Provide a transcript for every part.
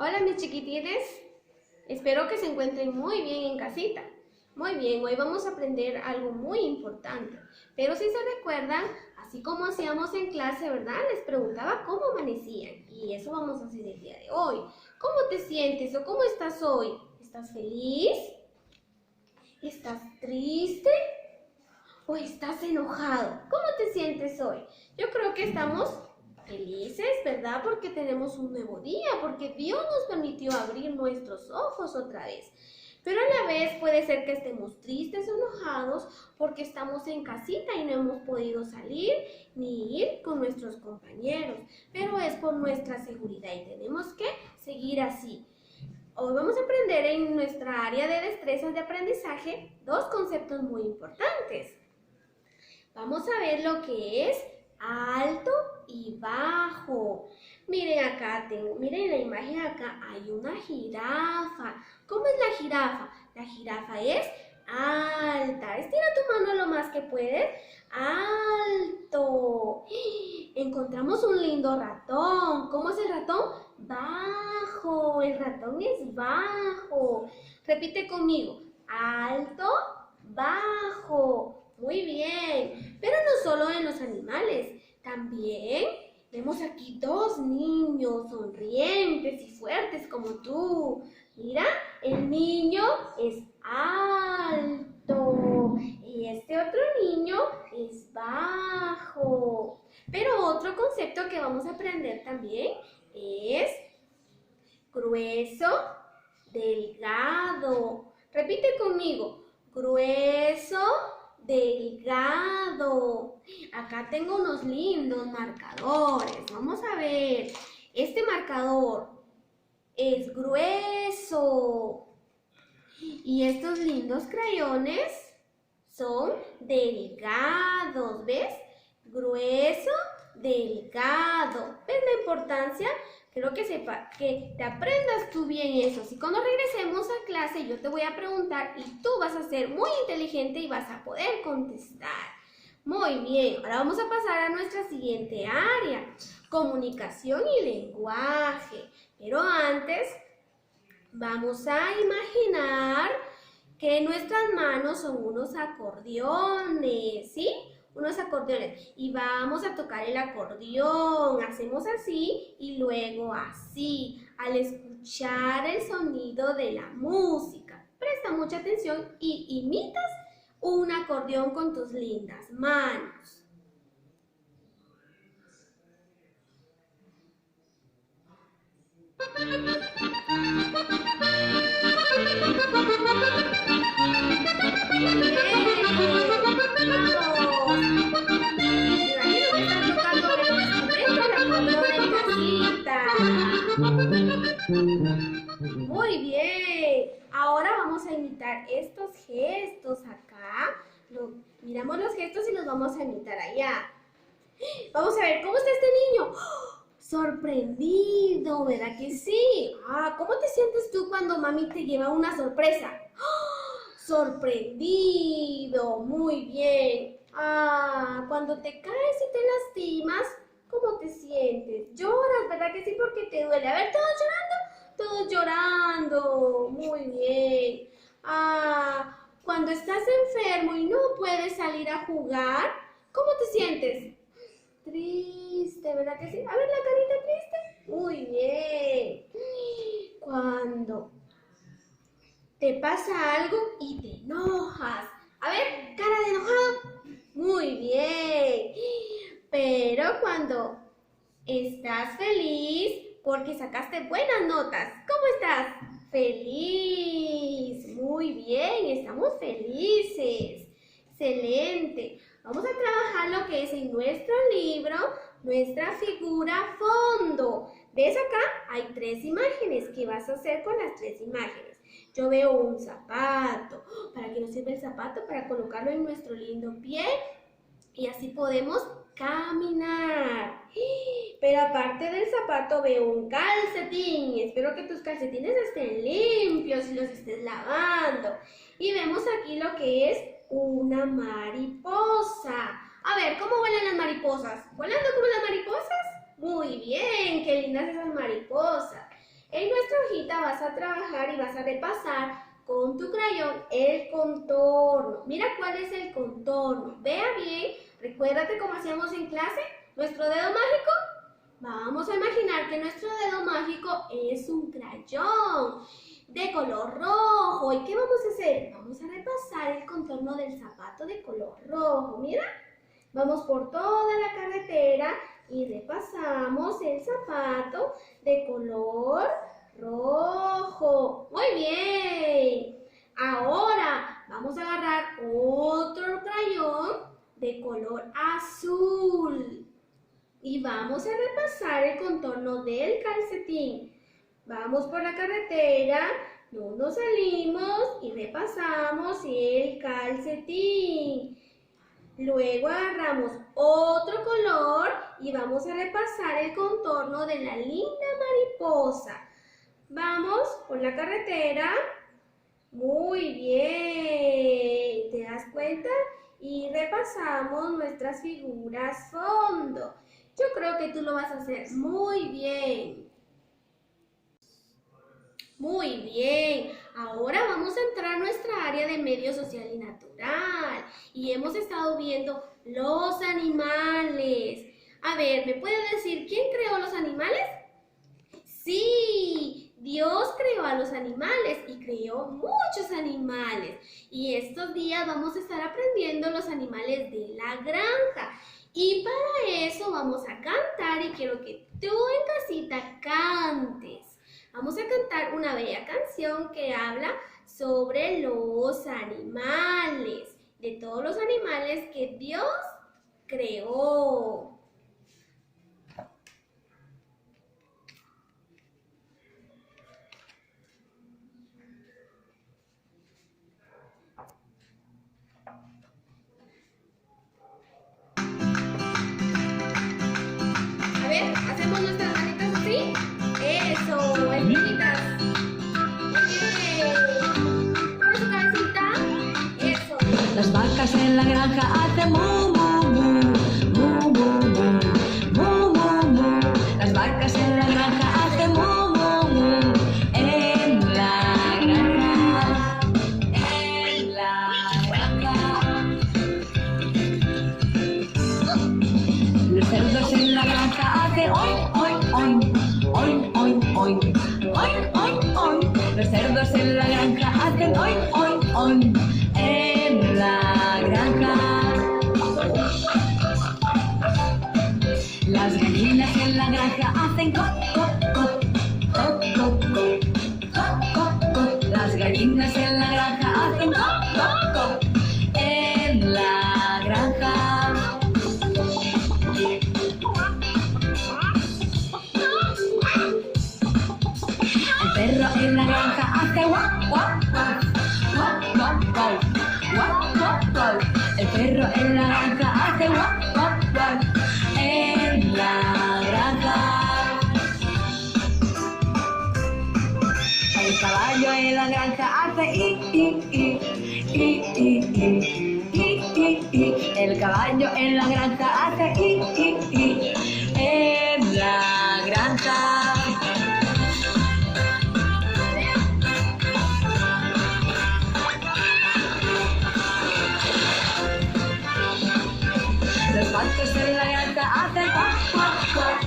Hola mis chiquitines, espero que se encuentren muy bien en casita. Muy bien, hoy vamos a aprender algo muy importante. Pero si se recuerdan, así como hacíamos en clase, ¿verdad? Les preguntaba cómo amanecían. Y eso vamos a hacer el día de hoy. ¿Cómo te sientes o cómo estás hoy? ¿Estás feliz? ¿Estás triste? ¿O estás enojado? ¿Cómo te sientes hoy? Yo creo que estamos felices, ¿verdad? Porque tenemos un nuevo día, porque Dios nos permitió abrir nuestros ojos otra vez. Pero a la vez puede ser que estemos tristes o enojados porque estamos en casita y no hemos podido salir ni ir con nuestros compañeros. Pero es por nuestra seguridad y tenemos que seguir así. Hoy vamos a aprender en nuestra área de destrezas de aprendizaje dos conceptos muy importantes. Vamos a ver lo que es alto y bajo. Miren acá, miren la imagen acá, hay una jirafa. ¿Cómo es la jirafa? La jirafa es alta. Estira tu mano lo más que puedes. Alto. Encontramos un lindo ratón. ¿Cómo es el ratón? Bajo. El ratón es bajo. Repite conmigo. Alto, bajo. Muy bien, pero no solo en los animales, también vemos aquí dos niños sonrientes y fuertes como tú. Mira, el niño es alto y este otro niño es bajo. Pero otro concepto que vamos a aprender también es grueso, delgado. Repite conmigo, grueso, delgado. Acá tengo unos lindos marcadores. Vamos a ver. Este marcador es grueso. Y estos lindos crayones son delgados. ¿Ves? Grueso, delgado. ¿Ves la importancia? Quiero que te aprendas tú bien eso. Si cuando regresemos a clase yo te voy a preguntar y tú vas a ser muy inteligente y vas a poder contestar. Muy bien, ahora vamos a pasar a nuestra siguiente área, comunicación y lenguaje. Pero antes vamos a imaginar que nuestras manos son unos acordeones, ¿sí? Unos acordeones y vamos a tocar el acordeón, hacemos así y luego así, al escuchar el sonido de la música. Presta mucha atención y imitas un acordeón con tus lindas manos. Muy bien, ahora vamos a imitar estos gestos acá. Miramos los gestos y los vamos a imitar allá. Vamos a ver, ¿cómo está este niño? ¡Oh! Sorprendido, ¿verdad que sí? ¿Cómo te sientes tú cuando mami te lleva una sorpresa? ¡Oh! Sorprendido, muy bien. Cuando te caes y te lastimas, ¿cómo te sientes? Lloras, ¿verdad que sí? Porque te duele. A ver, ¿todos llorando? Todos llorando. Muy bien. Cuando estás enfermo y no puedes salir a jugar, ¿cómo te sientes? Triste, ¿verdad que sí? A ver la carita triste. Muy bien. Cuando te pasa algo y te enojas. A ver, cara de enojado. Muy bien. Pero cuando estás feliz porque sacaste buenas notas, ¿cómo estás? Feliz. Muy bien, estamos felices. Excelente. Vamos a trabajar lo que es en nuestro libro, nuestra figura fondo. ¿Ves acá? Hay tres imágenes. ¿Qué vas a hacer con las tres imágenes? Yo veo un zapato. ¿Para qué nos sirve el zapato? Para colocarlo en nuestro lindo pie y así podemos caminar. Pero aparte del zapato veo un calcetín. Espero que tus calcetines estén limpios y los estés lavando. Y vemos aquí lo que es una mariposa. A ver, ¿cómo vuelan las mariposas? ¿Volando como las mariposas? Muy bien, qué lindas esas mariposas. En nuestra hojita vas a trabajar y vas a repasar con tu crayón el contorno. Mira cuál es el contorno. Vea bien, recuérdate cómo hacíamos en clase, nuestro dedo mágico. Vamos a imaginar que nuestro dedo mágico es un crayón de color rojo. ¿Y qué vamos a hacer? Vamos a repasar el contorno del zapato de color rojo. Mira, vamos por toda la carretera y repasamos el zapato de color rojo. Muy bien. Ahora vamos a agarrar otro crayón de color azul. Y vamos a repasar el contorno del calcetín. Vamos por la carretera, no nos salimos y repasamos el calcetín. Luego agarramos otro color y vamos a repasar el contorno de la linda mariposa. Vamos por la carretera. Muy bien. ¿Te das cuenta? Y repasamos nuestras figuras fondo. Yo creo que tú lo vas a hacer muy bien. Muy bien. Ahora vamos a entrar a nuestra área de medio social y natural. Y hemos estado viendo los animales. A ver, ¿me puede decir quién creó los animales? Sí, Dios creó a los animales y creó muchos animales. Y estos días vamos a estar aprendiendo los animales de la granja. Y para eso vamos a cantar y quiero que tú en casita cantes. Vamos a cantar una bella canción que habla sobre los animales, de todos los animales que Dios creó. A ver, hacemos nuestras manitas así. Eso, hermanitas. Con su cabecita. Eso. Las vacas en la granja hacen mu, mu, mu, mu, mu, mu, mu, mu, mu. Las vacas en la granja hacen mu, mu, mu. En la granja, en la granja. Los cerdos en la granja hacen oin, oin, oin, oin, oin, oin, oin, oin, oin. Los cerdos en la granja hacen oin, oin, oin. En la granja. Las gallinas en la granja hacen co, co, co, co, co, co, co, co, co. Las gallinas en la granja hacen co, co, co. En la granja. El perro en la granja hace guau, guau, guau, guau, guau, guau, guau, guau, guau. El perro en la granja hace guau, guau, guau. En la granja. El caballo en la granja hace i. El caballo en la granja hace i. En la granja. Los patos en la granja hacen cuac, cuac, cuac,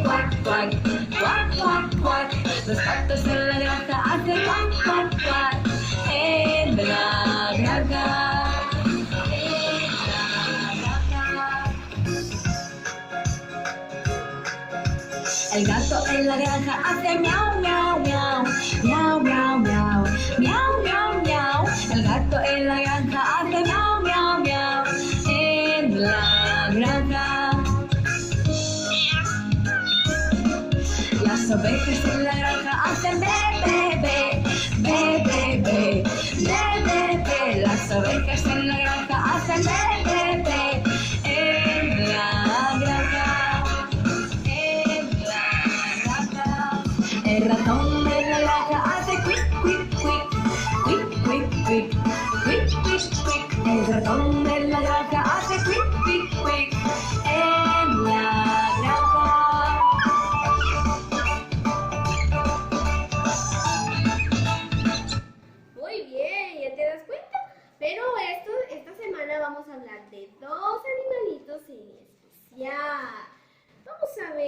cuac, cuac, cuac, cuac, cuac. Los patos en la granja hacen cuac, cuac, cuac. En la granja. El gato en la granja hace miau, miau, miau, miau, miau, miau, miau, miau, miau. El gato en la granja hace miau, miau, miau. En la granja. Las ovejas en la granja hacen be, be, be, be, be, be, be, be, be. Las ovejas en la granja hacen be, be, be. En la granja. En la granja. El ratón en la granja hace quick, quick, quick, quick, quick, quick, quick, quick, quick. El ratón en la granja hace quick, quick, quick. En la granja.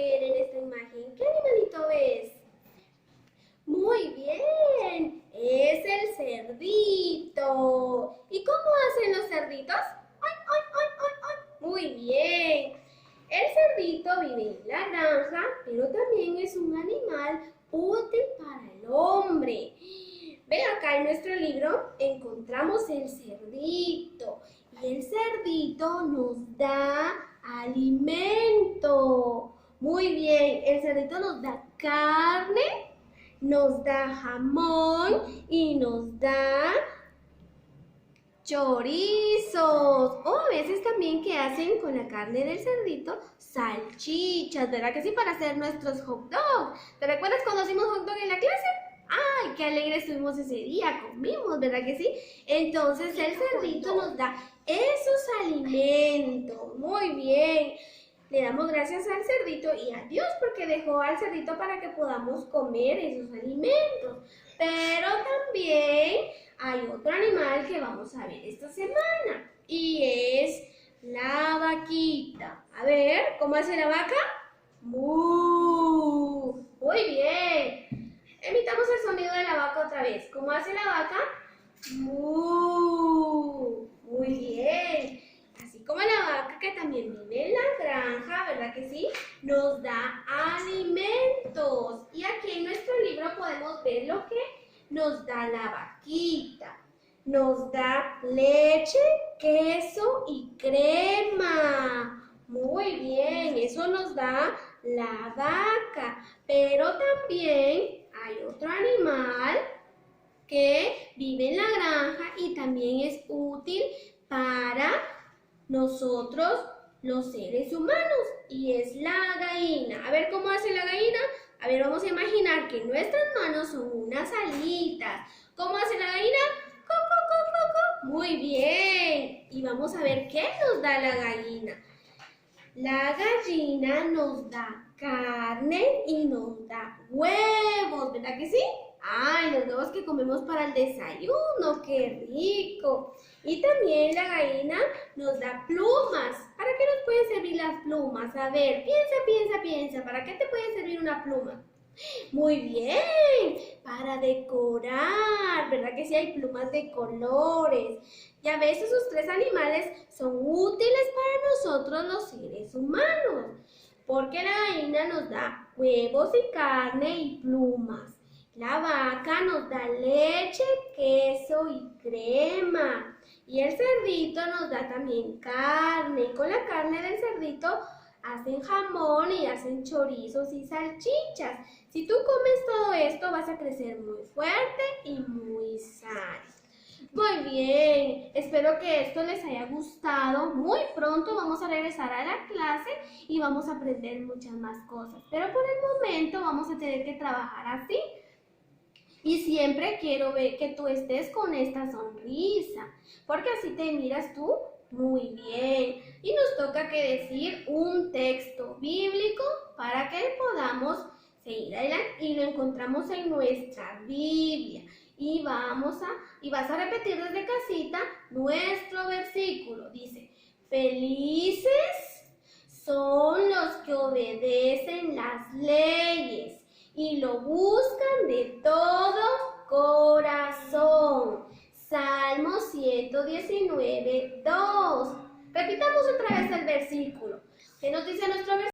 ver en esta imagen? ¿Qué animalito ves? Muy bien, es el cerdito. ¿Y cómo hacen los cerditos? ¡Ay, ay, ay, ay, ay! Muy bien. El cerdito vive en la granja, pero también es un animal útil para el hombre. Ve acá en nuestro libro encontramos el cerdito. Y el cerdito nos da alimento. Muy bien, el cerdito nos da carne, nos da jamón y nos da chorizos. O a veces también que hacen con la carne del cerdito salchichas, ¿verdad que sí? Para hacer nuestros hot dogs. ¿Te recuerdas cuando hicimos hot dog en la clase? ¡Ay, qué alegres estuvimos ese día! Comimos, ¿verdad que sí? Entonces el cerdito nos da esos alimentos. Muy bien. Le damos gracias al cerdito y a Dios porque dejó al cerdito para que podamos comer esos alimentos. Pero también hay otro animal que vamos a ver esta semana y es la vaquita. A ver, ¿cómo hace la vaca? ¡Mu! Muy bien. Imitamos el sonido de la vaca otra vez. ¿Cómo hace la vaca? ¡Mu! Muy bien. Así como la vaca que también vive en la granja, ¿verdad que sí? Nos da alimentos. Y aquí en nuestro libro podemos ver lo que nos da la vaquita. Nos da leche, queso y crema. Muy bien, eso nos da la vaca. Pero también hay otro animal que vive en la granja y también es útil para nosotros los seres humanos y es la gallina. A ver cómo hace la gallina. A ver, vamos a imaginar que nuestras manos son unas alitas. ¿Cómo hace la gallina? ¡Co, co, co, co, co! Muy bien. Y vamos a ver qué nos da la gallina. La gallina nos da carne y nos da huevos, ¿verdad que sí? ¡Ay, los huevos que comemos para el desayuno! ¡Qué rico! Y también la gallina nos da plumas. ¿Para qué nos pueden servir las plumas? A ver, piensa, piensa, piensa. ¿Para qué te puede servir una pluma? Muy bien, para decorar, ¿verdad que sí hay plumas de colores? Y a veces esos tres animales son útiles para nosotros los seres humanos, porque la gallina nos da huevos y carne y plumas. La vaca nos da leche, queso y crema. Y el cerdito nos da también carne. Y con la carne del cerdito hacen jamón y hacen chorizos y salchichas. Si tú comes todo esto vas a crecer muy fuerte y muy sano. Muy bien, espero que esto les haya gustado. Muy pronto vamos a regresar a la clase y vamos a aprender muchas más cosas. Pero por el momento vamos a tener que trabajar así. Y siempre quiero ver que tú estés con esta sonrisa, porque así te miras tú muy bien. Y nos toca que decir un texto bíblico para que podamos seguir adelante. Y lo encontramos en nuestra Biblia. Y vas a repetir desde casita nuestro versículo. Dice, felices son los que obedecen las leyes y lo buscan de todo corazón. Salmo 119, 2. Repitamos otra vez el versículo. ¿Qué nos dice nuestro versículo?